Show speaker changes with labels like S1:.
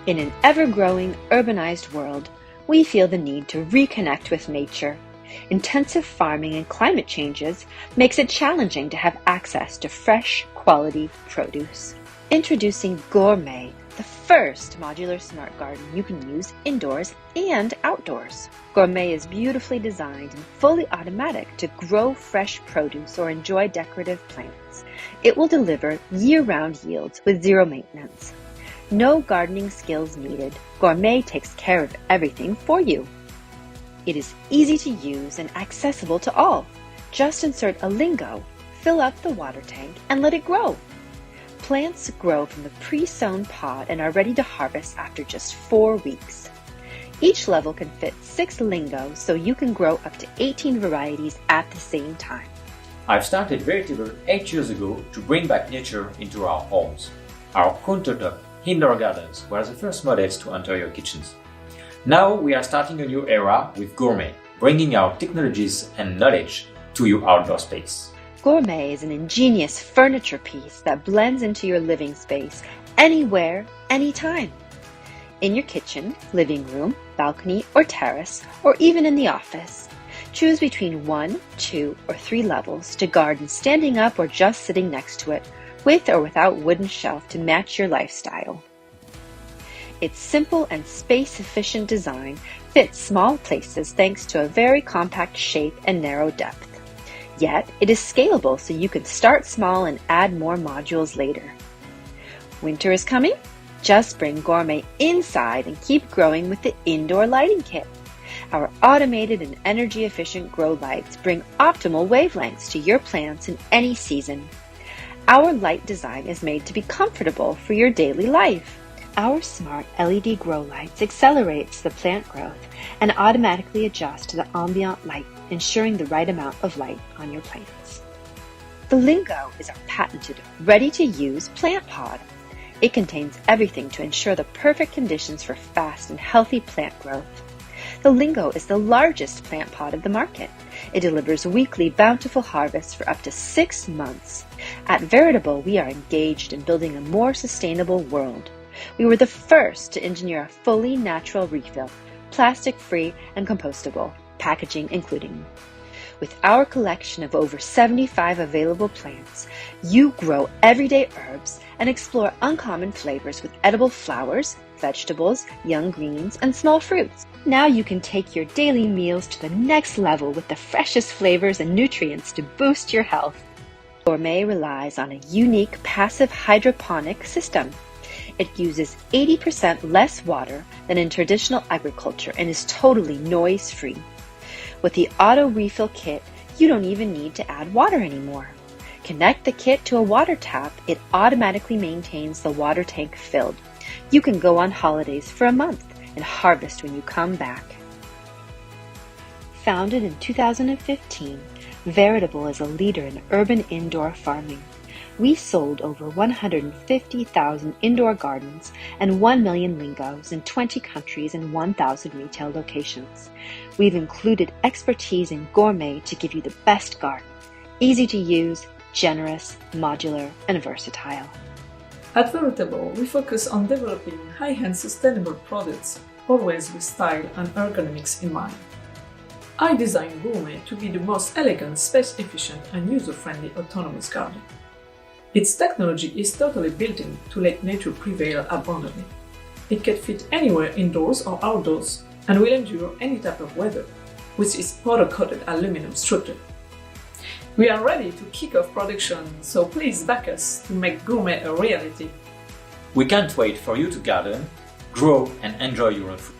S1: In an ever-growing, urbanized world, we feel the need to reconnect with nature. Intensive farming and climate changes makes it challenging to have access to fresh, quality produce. Introducing GOURMET, the first modular smart garden you can use indoors and outdoors. GOURMET is beautifully designed and fully automatic to grow fresh produce or enjoy decorative plants. It will deliver year-round yields with zero maintenance. No gardening skills needed. GOURMET takes care of everything for you. It is easy to use and accessible to all. Just insert a lingo, fill up the water tank, and let it grow. Plants grow from the pre-sown pod and are ready to harvest after just 4 weeks. Each level can fit 6 lingos, so you can grow up to 18 varieties at the same time.
S2: I've started Veritable 8 years ago to bring back nature into our homes. Our countertop indoor gardens were the first models to enter your kitchens. Now we are starting a new era with GOURMET, bringing our technologies and knowledge to your outdoor space.
S1: GOURMET is an ingenious furniture piece that blends into your living space anywhere, anytime. In your kitchen, living room, balcony, or terrace, or even in the office. Choose between 1, 2, or 3 levels to garden standing up or just sitting next to it, with or without wooden shelf to match your lifestyle. Its simple and space-efficient design fits small places thanks to a very compact shape and narrow depth. Yet, it is scalable so you can start small and add more modules later. Winter is coming? Just bring GOURMET inside and keep growing with the indoor lighting kit. Our automated and energy-efficient grow lights bring optimal wavelengths to your plants in any season. Our light design is made to be comfortable for your daily life. Our smart LED grow lights accelerates the plant growth and automatically adjust to the ambient light, ensuring the right amount of light on your plants. The Lingo is our patented, ready-to-use plant pod. It contains everything to ensure the perfect conditions for fast and healthy plant growth. The Lingo is the largest plant pod of the market. It delivers weekly bountiful harvests for up to 6 months. At Veritable, we are engaged in building a more sustainable world. We were the first to engineer a fully natural refill, plastic-free and compostable, packaging including. With our collection of over 75 available plants, you grow everyday herbs and explore uncommon flavors with edible flowers, vegetables, young greens, and small fruits. Now you can take your daily meals to the next level with the freshest flavors and nutrients to boost your health. GOURMET relies on a unique passive hydroponic system. It uses 80% less water than in traditional agriculture and is totally noise-free. With the auto refill kit, you don't even need to add water anymore. Connect the kit to a water tap, it automatically maintains the water tank filled. You can go on holidays for a month and harvest when you come back. Founded in 2015, Veritable is a leader in urban indoor farming. We sold over 150,000 indoor gardens and 1 million lingos in 20 countries and 1,000 retail locations. We've included expertise in GOURMET to give you the best garden. Easy to use, generous, modular, and versatile.
S3: At Veritable, we focus on developing high-end sustainable products, always with style and ergonomics in mind. I designed GOURMET to be the most elegant, space-efficient, and user-friendly autonomous garden. Its technology is totally built in to let nature prevail abundantly. It can fit anywhere indoors or outdoors and will endure any type of weather, with its powder-coated aluminum structure. We are ready to kick off production, so please back us to make GOURMET a reality.
S2: We can't wait for you to garden, grow, and enjoy your own food.